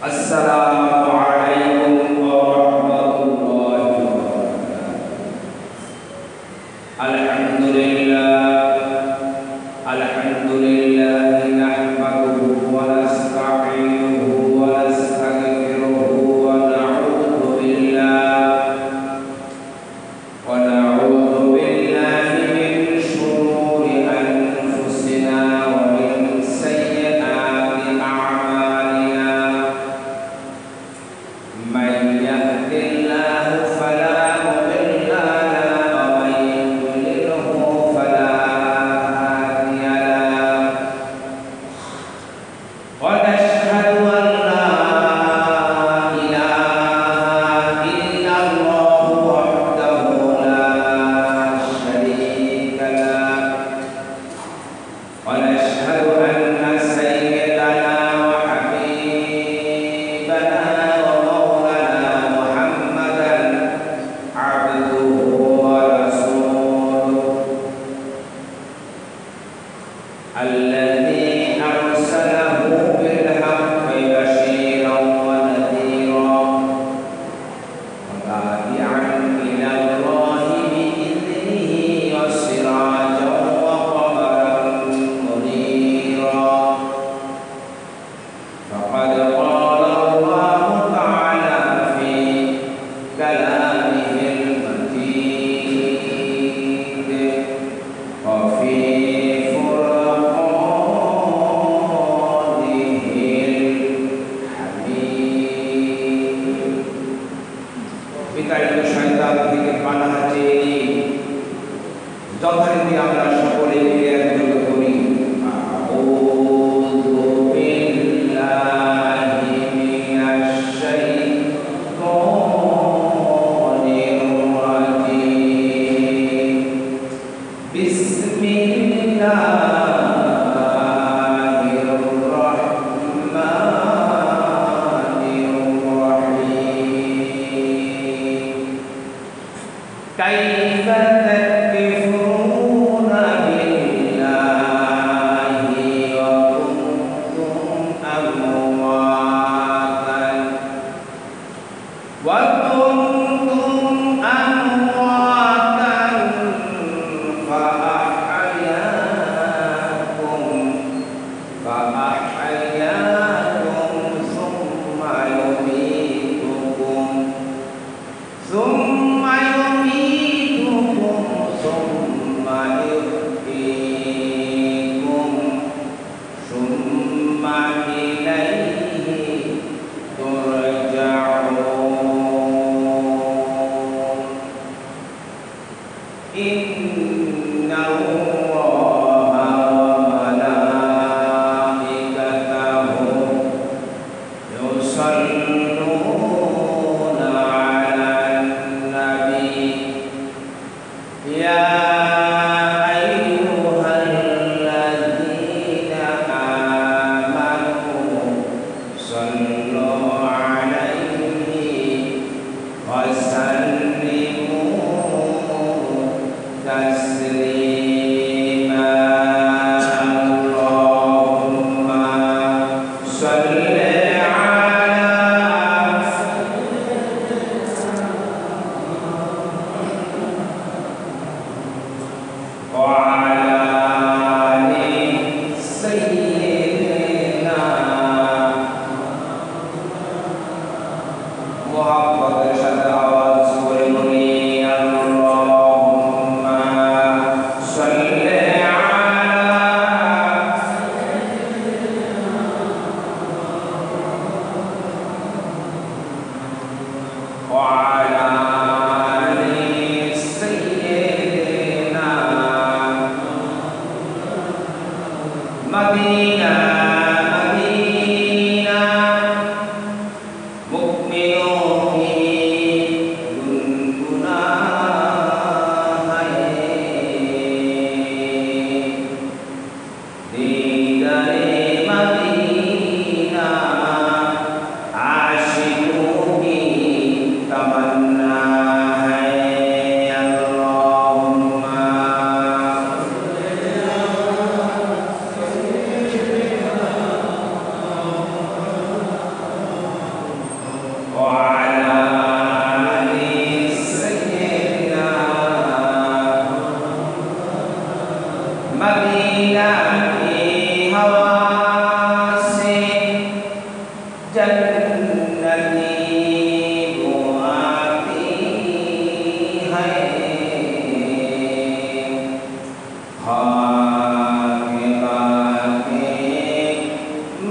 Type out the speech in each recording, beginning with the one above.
Assalamualaikum warahmatullahi wabarakatuh. Alhamdulillah nahmaduhu wa nasta'inuhu wa nastaghfiruhu wa na'udzu billahi min shururi anfusina wa min sayyiati a'malina. Man yahdihillahu fala mudilla lahu wa man yudlilhu fala hadiya lahu. Wa nashhadu an la ilaha illallah wahdahu la syarika lahu. Wa nashhadu anna sayyidana wa habibana الذي أرسله بالحق بشيرا ونذيرا وداعيا إلى الله بإذنه وسراجا وقمرا منيرا. فقد قال الله تعالى في كلامه المجيد وفي যথারীতি আমরা সকলে মিলে একযোগ করি আউযু বিল্লাহি মিনাশ শাইতানির রাজীম। বিসমিল্লাহির রাহমানির রাহিম। কাইফা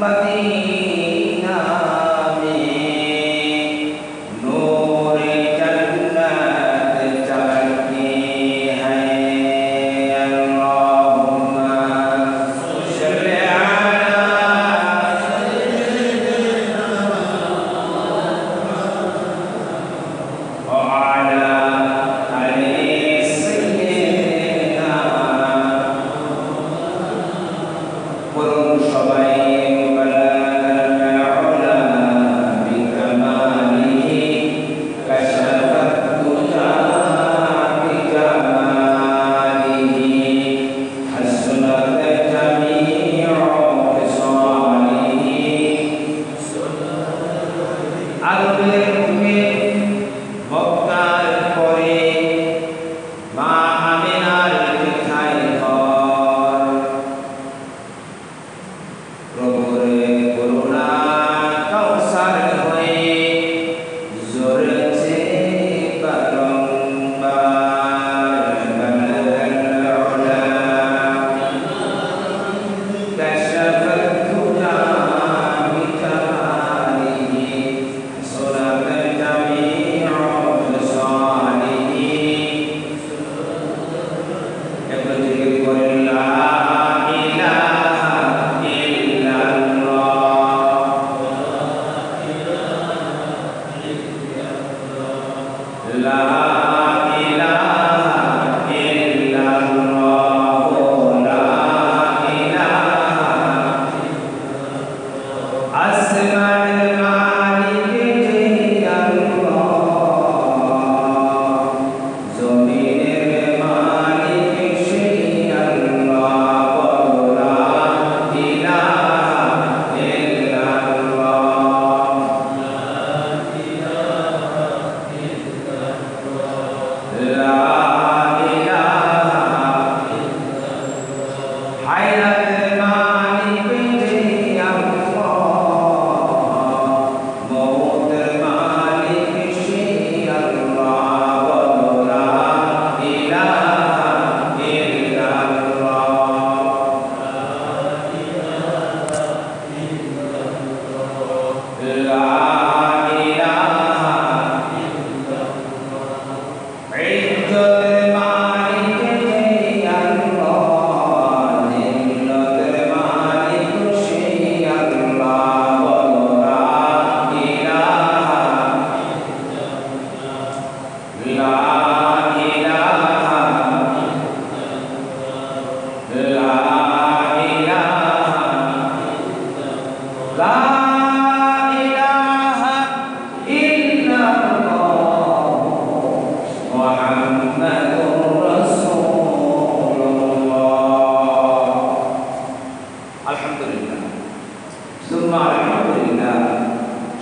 मदीना में नूर जन्नत चमकती है। अल्लाहुम्मा सल्ली अला व अला आलि सय्यिदिना। বলুন সবাই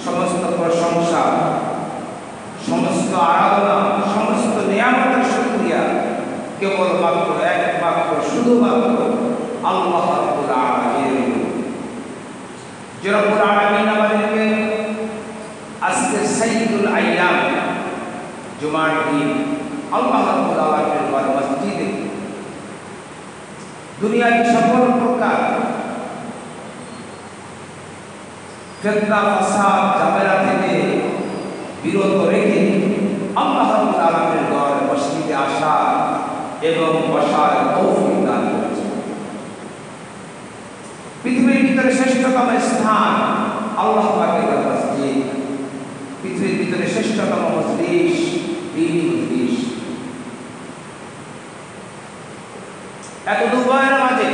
সমস্ত প্রশংসা, সমস্ত আরাধনা, সমস্ত নিয়ামতের শুকরিয়া কেবলমাত্র একমাত্র শুধুমাত্র আল্লাহ রাব্বুল আলামিন। যে রব্বুল আলামিন আমাদেরকে আজকে সাইয়্যিদুল আইয়াম জুমার দিন আল্লাহ রাব্বুল আলামিনের মসজিদে দুনিয়ার সকল প্রকার ফিতনা ফাসাদ ঝামেলা থেকে বিরত রেখে আল্লাহ রাব্বুল আলামিনের ঘর মসজিদে আসা এবং বসার তৌফিক দান করেছেন। পৃথিবীর ভিতরে শ্রেষ্ঠতম স্থান আল্লাহ পাকের মসজিদ, পৃথিবীর ভিতরে শ্রেষ্ঠতম মজলিস দ্বীনি মজলিস। এত দুর্বলের মাঝে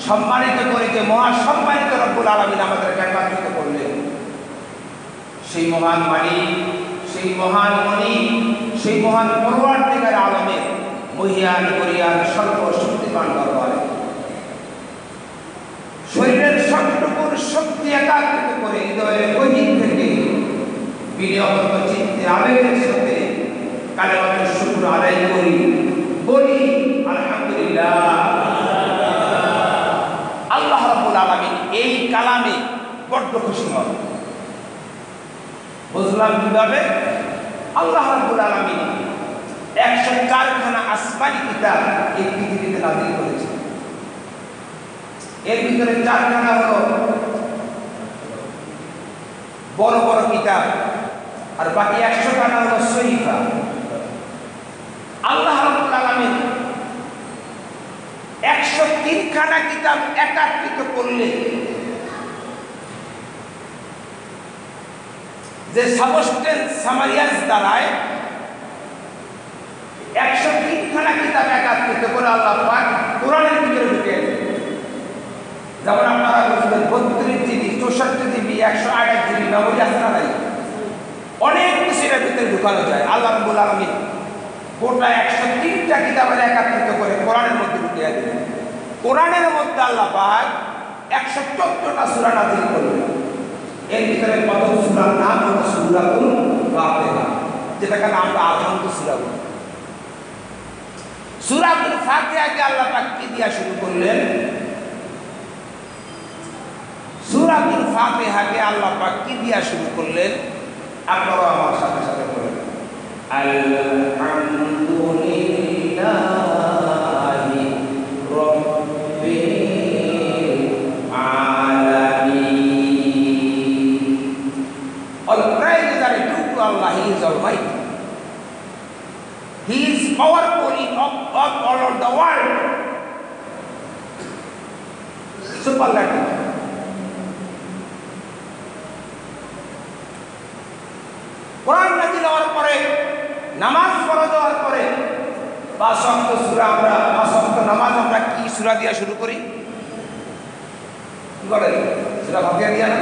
সম্মানিত করে যে মহাসম্মানিত রব্বুল আলামিন আমাদেরকে একত্রিত করলেন, সেই মহান মালিক, সেই মহান মনি, সেই মহান পরওয়ারদিগার আলমের মহিয়ান করিয়ান সর্বশক্তিমান দরবারে শরীরের সবটুকুর শক্তি একাগ্রিত করে হৃদয়ের গহীন থেকে বিনয়গত চিত্তে আবেগের সাথে কালেমাতুর শুকর আদায় করি, বলি আলহামদুলিল্লাহ। আল্লাহ রাব্বুল আলামিন এই কালামে বড্ড খুশি হন। বুঝলাম কিভাবে? আল্লাহ রাব্বুল আলামিন 104খানা আসমানি কিতাব এই পৃথিবীতে নাযিল করেছেন। এর ভিতরে 4খানা হলো আর বাকি 100 হলো সহিফা। আল্লাহ রাব্বুল আলামিন 103 খানা কিতাব একত্রিত করলে যে সাবস্টেন্স সামারিয়াস দ্বারায় 103 খানা কিতাব একত্রিত করে আল্লাহ পাক কোরআনের ভিতরে ঢুকিয়ে দেন। যেমন আপনারা বুঝবেন 32 জিবি 64 জিবি 128 জিবি মেমোরি আছে না নাই, অনেক কিছু এর ভিতরে ঢুকানো যায়। আল্লাহ রাব্বুল আলামিন গোটা 103টা কিতাবের একত্রিত করে কোরআনের মধ্যে ঢুকিয়ে দিলেন। কোরআনের মধ্যে আল্লাহ পাক 114টা সূরা নাযিল করলেন। এর ভিতরে প্রথম সূরার নাম হলো সূরাতুল ফাতিহা, যেটাকে আমরা আলহামদু সূরা বলি। সূরাতুল ফাতিহাকে আল্লাহ পাক কি দিয়া শুরু করলেন? সূরাতুল ফাতিহাকে আল্লাহ পাক কি দিয়া শুরু করলেন? আপনারা আমার সাথে সাথে বলেন, আলহামদুলিল্লাহি রাব্বিল আলামিন। All praise are due to Allah. He is Almighty. He is powerful in all over the world. Superlative. কোরআন নাযিল হওয়ার পরে, নামাজ ফরজ হওয়ার পরে 5 ওয়াক্ত সূরা আমরা 5 ওয়াক্ত নামাজ আমরা কি সূরা দিয়া শুরু করি? কি বলেন? সূরা ফাতিহা দিয়া না?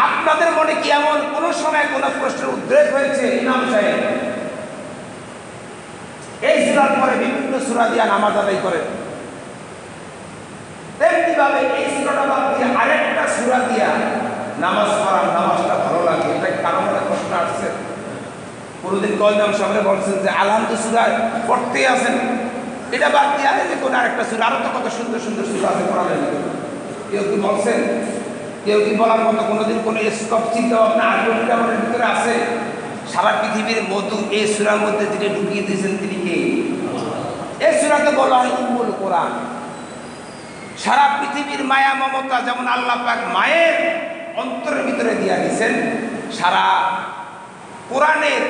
আপনাদের মনে কি এমন কোন সময় কোন প্রশ্নের উদ্রেক হয়েছে ইমাম সাহেব এই সূরার পরে বিভিন্ন সূরা দিয়া নামাজ আদায় করেন? তেমনি ভাবে এই সূরাটা বাদ দিয়ে আরেকটা সূরা দিয়া নামাজ পড়ার, নামাজটা ভালো লাগে, এটা কারণ প্রশ্ন আসছে? কোনদিন কয়জন সামনে বলছেন যে আলহামদু সূরা পড়তে আছেন, এটা বাদ দিয়ে যে কোন আরেকটা সূরা, আরো তো কত সুন্দর সুন্দর সূরা আছে কোরআনের ভিতরে, কেউ কি বলছেন? কেউ কি বলার মতো কোনোদিন কোনো স্কপ চিন্তা ভাবনা আগ্রহীটা আমাদের ভিতরে আছে? সারা পৃথিবীর মধু এই সূরার মধ্যে যিনি ঢুকিয়ে দিয়েছেন তিনি কে? এই সূরাকে বলা হয় উম্মুল কোরআন। সারা পৃথিবীর মায়া মমতা যেমন আল্লাহ পাক মায়ের অন্তরের ভিতরে দিয়া দিয়েছেন, সারা কোরআনের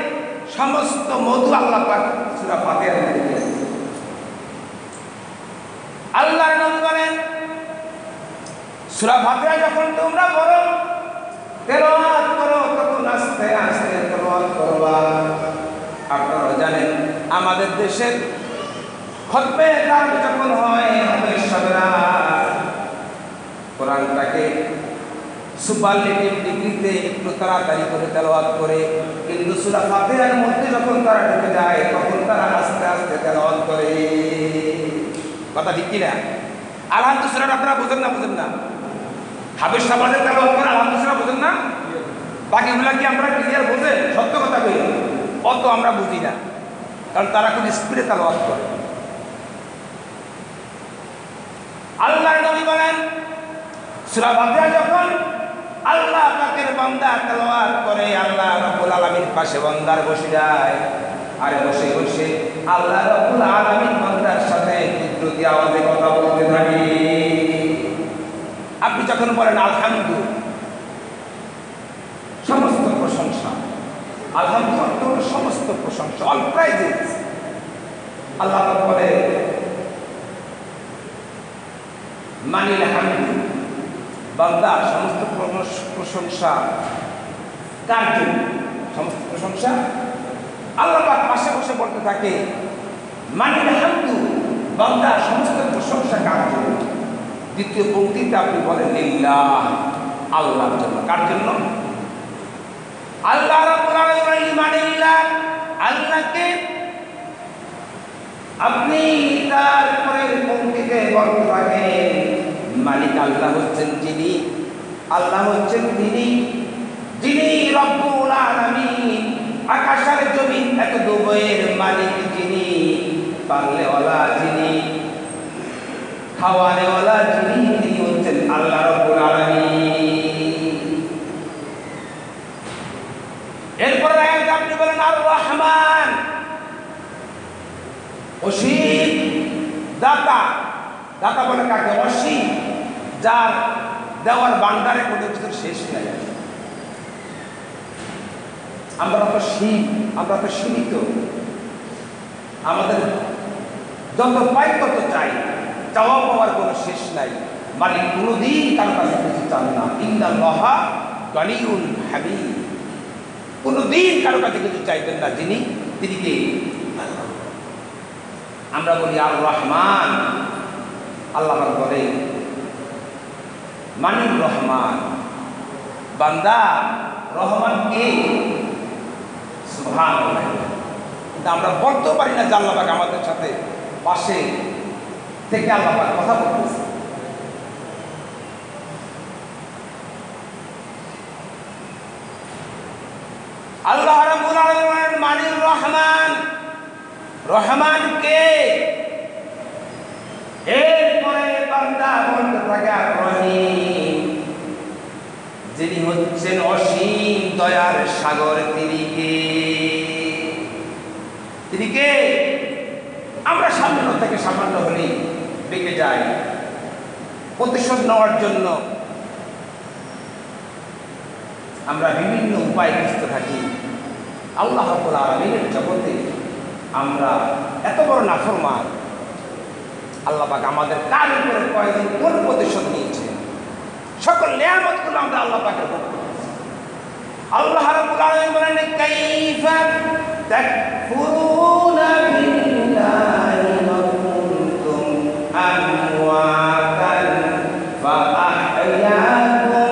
সমস্ত মধু আল্লাহ পাক সূরা ফাতিহার মধ্যে দিয়া দিয়েছেন। আল্লাহর নবী বলেন, সূরা ফাতিহা যখন তোমরা পড়ো, তেলাওয়াত করো, তখন আস্তে আস্তে তেলাওয়াত করবা। আপনারা জানেন আমাদের দেশের খুতবে গান যখন হয়, হাফেজরা কোরআনটাকে সুপারলেটিভ ডিগ্রিতে একটু তাড়াতাড়ি করে তেলাওয়াত করে, কিন্তু সূরা ফাতিহার মধ্যে যখন তারা ঢুকে যায় তখন তারা আস্তে আস্তে তেলাওয়াত করে। কথা ঠিক কিনা? আলহামদু সূরাটা আপনারা বুঝেন না? বুঝেন না? হাফেজ সাহেবের তেলাওয়াত করে আলহামদু সূরা বুঝেন না? বাকিগুলা কি আমরা ক্লিয়ার বুঝেন? সত্য কথা কই, অত আমরা বুঝি না, কারণ তারা খুব স্পিডে তেলাওয়াত করে। আল্লাহর নবী বলেন, সূরা ফাতিহা যখন আল্লাহ পাকের বান্দা তেলাওয়াত করে, আল্লাহ রাব্বুল আলামিন পাশে বান্দার বসে যায়, আর বসে বসে আল্লাহ রাব্বুল আলামিন বান্দার সাথে কুদরতি আওয়াজে কথা বলতে থাকে। আপনি যখন বলেন আলহামদু, সমস্ত প্রশংসা, আলহামদু অর্থ সমস্ত প্রশংসা, অল প্রাইজেস। আল্লাহ পাক বলে মানিল হামদু, বান্দা সমস্ত প্রশংসা কার জন্য? সমস্ত প্রশংসা আল্লাহ পাক পাশে বসে বলতে থাকে মানিল হামদু, বান্দা সমস্ত প্রশংসা কার জন্য? দ্বিতীয় পংক্তিতে আপনি বলেন লিল্লাহ, আল্লাহর জন্য। কার জন্য? আল্লাহ রাব্বুল আলামিন মানিল্লাহ, আল্লাহকে। আপনি তার পরের পংক্তিতে বলতে থাকেন মালিক আল্লাহ হচ্ছেন যিনি, আল্লাহ হচ্ছেন তিনি যিনি রব্বুল আলামিন, আকাশ আর জমিন এত দুবয়ের মালিক যিনি, পালনেওয়ালা যিনি, খাওয়ানেওয়ালা যিনি, তিনি হচ্ছেন আল্লাহ রব্বুল আলামিন। এরপরে আপনি বলেন আর রহমান, অসীম দাতা। দাতা বলে কাকে? অসীম, যার দেওয়ার ভান্ডারে কোনো কিছুর শেষ নাই। আমরা তো সীমিত, আমাদের যত পাই তত চাই, চাওয়া পাওয়ার কোনো শেষ নাই। মালিক কোনোদিন কারো কাছে কিছু চান না। ইন্নাল্লাহা গানিয়ুন হামিদ, কোনোদিন কারো কাছে কিছু চাইবেন না তিনি কে? আমরা বলি আর রহমান, আল্লাহ বলে মানির রহমান। বান্দা রহমান কে? সুবহানাল্লাহ। কিন্তু আমরা বলতেও পারি না যে আল্লাহ পাক আমাদের সাথে পাশে থেকে আল্লাহ পাক কথা বলতেছে। আল্লাহ রাব্বুল আলামিন মানির রহমান, রহমান কে? এরপরে বান্দা বলতে থাকে আর রহিম, যিনি হচ্ছেন অসীম দয়ার সাগর। তিনি কে? আমরা সামান্য থেকে সামান্য হলেই বেঁকে যাই প্রতিশোধ নেওয়ার জন্য। আমরা বিভিন্ন উপায় খুঁজতে থাকি। আল্লাহ রাব্বুল আলামিনের জগতে আমরা এত বড় নাফরমান। আল্লাহ পাক আমাদের কার উপরে কয়দিন কোন প্রতিশোধ নিয়েছে? সকল নিয়ামতগুলো আমরা আল্লাহ পাকের ভোগ করেছি। আল্লাহ রাব্বুল আলামিন বলেন কাইফা তাকফুরুনা বিল্লাহি ওয়া কুনতুম আমওয়াতান ফাআহইয়াকুম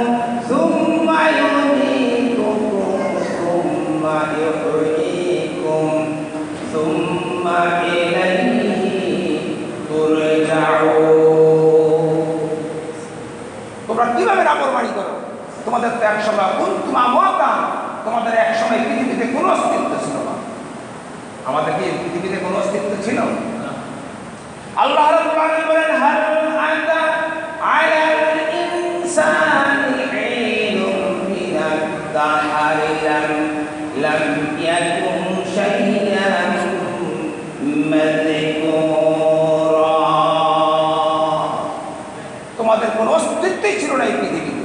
সুম্মা ইউমীতুকুম সুম্মা ইউহয়ীকুম সুম্মা ইলাইহি তুরজাউন। তোমরা কিভাবে নাফরমানি করো? তোমাদের তো একসময় কুনতুম আমওয়াতান, তোমাদের একসময় পৃথিবীতে কোনো অস্তিত্ব ছিল না। আমাদের কি পৃথিবীতে কোনো অস্তিত্ব ছিল? আল্লাহ রাব্বুল আলামিন বলেন হাল আতা আলাল ইনসানি হিনুম মিনাদ দাহরি লাম ইয়াকুন শাইয়ান মাযকুরা। তোমাদের কোনো অস্তিত্বই ছিল না এই পৃথিবীতে।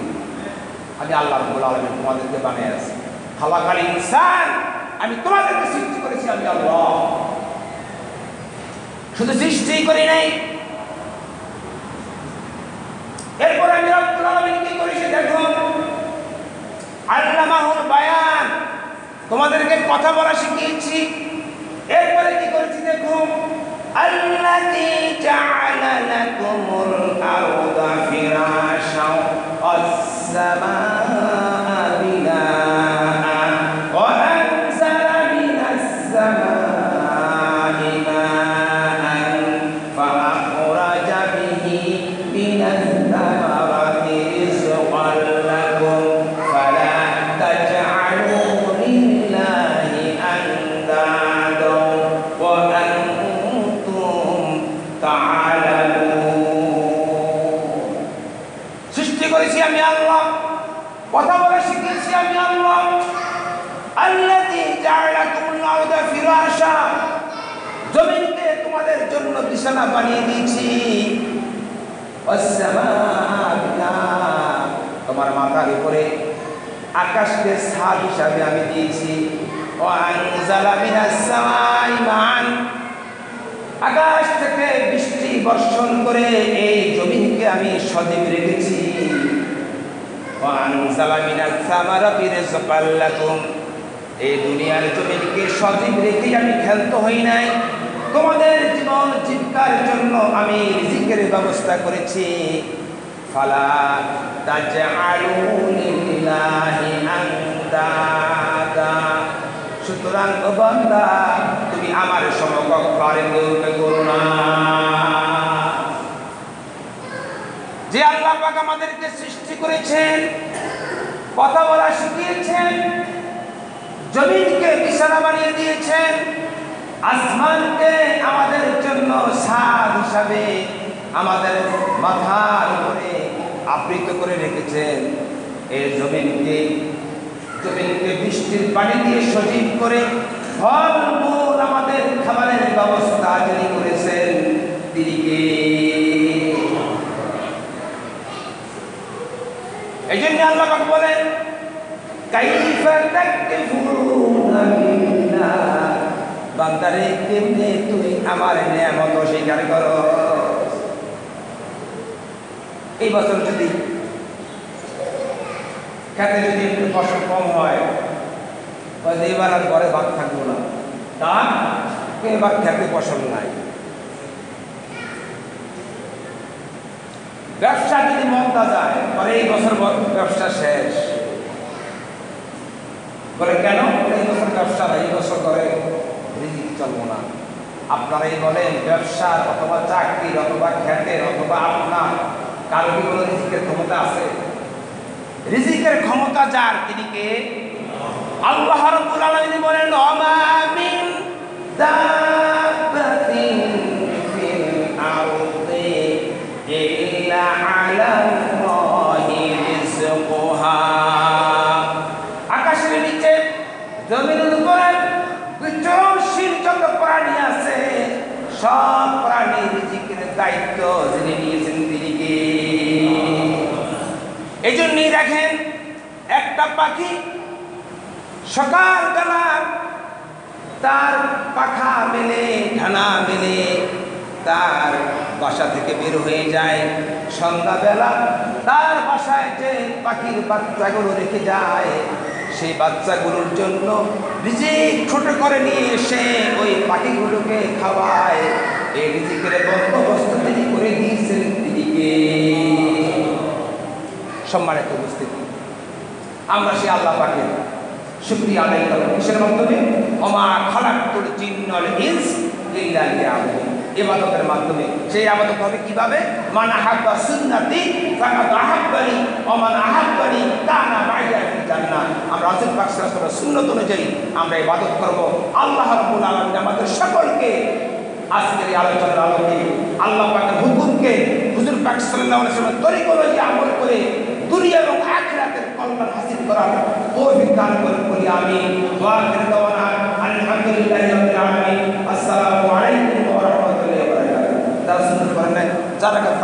আমি আল্লাহ রাব্বুল আলামিন তোমাদেরকে বানিয়েছি। খালাকাল ইনসান, আমি তোমাদেরকে সৃষ্টি করেছি আমি আল্লাহ। শুধু সৃষ্টি করি নাই, এরপর আমি রব্বুল আলামিন কি করেছি দেখো, আল্লামাহুল বায়ান, তোমাদেরকে কথা বলা শিখিয়েছি। এরপরে কি করেছি দেখো, আল্লাযী জাআলা লাকুমুল আরদা ফিরাশাও ওয়াস সামাআ বিনাআন ওয়া আনজালা মিনাস সামাই মাআন ফাআখরাজা বিহি মিনাস সামারাতি রিজকান লাকুম ফালা তাজআলু লিল্লাহি আনদাদান ওয়া আনতুম তা'লামুন। সৃষ্টি করেছি আমি আল্লাহ, কথা বলা শিখিয়েছি আমি আল্লাহ। আল্লাযী জাআলা লাকুমুল আরদা ফিরাশা, জমিনকে তোমাদের জন্য বিছানা বানিয়ে দিয়েছি। ওয়াস সামাআ বিনাআ, তোমার মাথার উপরে আকাশকে ছাদ হিসাবে আমি দিয়েছি। ওয়া আনজালা মিনাস সামাই মাআন, আকাশ থেকে বৃষ্টি বর্ষণ করে এই জমিনকে আমি সজীব রেখেছি। ওয়া আনজালা মিনাস সামারাতি রিজকান লাকুম, এই দুনিয়ার জমিনকে সজীব রেখে আমি ক্ষান্ত হই নাই। তোমাদের জীবন জীবিকার জন্য আমি রিজিকের ব্যবস্থা করেছি। ফালা তাজআলু লিল্লাহি আনদাদা, সুতরাং ও বান্দা তুমি আমার সমকক্ষ আরেকজনকে করো না। যে আল্লাহ পাক আমাদেরকে সৃষ্টি করেছেন, কথা বলা শিখিয়েছেন, জমিনকে বিছানা বানিয়ে দিয়েছেন, আসমানকে আমাদের জন্য ছাদ হিসাবে আমাদের মাথার উপরে আবৃত করে রেখেছেন। এই জমিনকে বৃষ্টির পানি দিয়ে সজীব করে ফল মূল আমাদের খাবারের ব্যবস্থা যিনি করেছেন তিনি কে? এই জন্য আল্লাহ পাক বলেন কাইফা তাকফুরুনা বিল্লাহ, বান্দারে কেমনে তুই আমার নিয়ামত অস্বীকার করো। এই বছর যদি খেতে যদি একটু ফসল কম হয়, এবার আর ঘরে ভাত থাকবো না, তা এবার খেতে ফসল নাই। ব্যবসা যদি মন্দা যায়, পরে এই বছর ব্যবসা শেষ। বলে কেন? এই বছর ব্যবসা নাই, এই বছর করে রিজিক চলবো না। আপনারাই বলেন, ব্যবসার অথবা চাকরির অথবা খেতের অথবা আপনার কারো কি কোনো রিজিকের ক্ষমতা আছে? রিজিকের ক্ষমতা যার, তিনি কে? আল্লাহ রাব্বুল আলামিন বলেন, ওমা মিন দাব্বাতিন ফিল আরদি ইল্লা আলাল্লাহি রিজকুহা। আকাশের নিচে জমিনের উপরে বিচরণশীল যত প্রাণী আছে, সব প্রাণীর রিজিকের দায়িত্ব যিনি নিয়েছেন তিনি কে? এই জন্যই দেখেন, একটা পাখি সকালবেলা তার পাখা মেলে, ডানা মেলে তার বাসা থেকে বের হয়ে যায়, সন্ধ্যাবেলা তার বাসায় যে পাখির বাচ্চাগুলো রেখে যায়, সেই বাচ্চাগুলোর জন্য রিজিক ছোট করে নিয়ে এসে ওই পাখিগুলোকে খাওয়ায়। এই রিজিকের বন্দোবস্ত তিনি করে দিয়েছেন, তিনি কে? সম্মানিত উপস্থিতি, আমরা সেই আল্লাহ পাকের শুকরিয়া আদায় করব কিসের মাধ্যমে? ওমা খালাকতুল জিন্না ওয়াল ইনস ইল্লা লিয়াবুদুন, ইবাদতের মাধ্যমে। সেই ইবাদত হবে কিভাবে? মান আহাব্বা সুন্নতি ফাকাদ আহাব্বানি ওয়া মান আহাব্বানি কানা মাইয়া ফিল জান্নাহ। আমরা রাসূল পাক সাল্লাল্লাহু আলাইহি ওয়াসাল্লামের সুন্নাত অনুযায়ী আমরা ইবাদত করব। আল্লাহ রাব্বুল আলামিন আমাদের সকলকে আজকের এই আলোচনার আলোকে আল্লাহ পাকের হুকুমকে হুজুর পাক সাল্লাল্লাহু আলাইহি ওয়াসাল্লামের তরিকা অনুযায়ী আমল করে দুনিয়া এবং আখিরাতের কল্যাণ হাসিল করার তৌফিক দান করুন বলি আমিন। ওয়া আখিরু দাওয়ানা আলহামদুলিল্লাহি রাব্বিল আলামিন। আসসালামু আলাইকুম ওয়া রাহমাতুল্লাহি ওয়া বারাকাতুহু। দারুল করেন যারা কাজ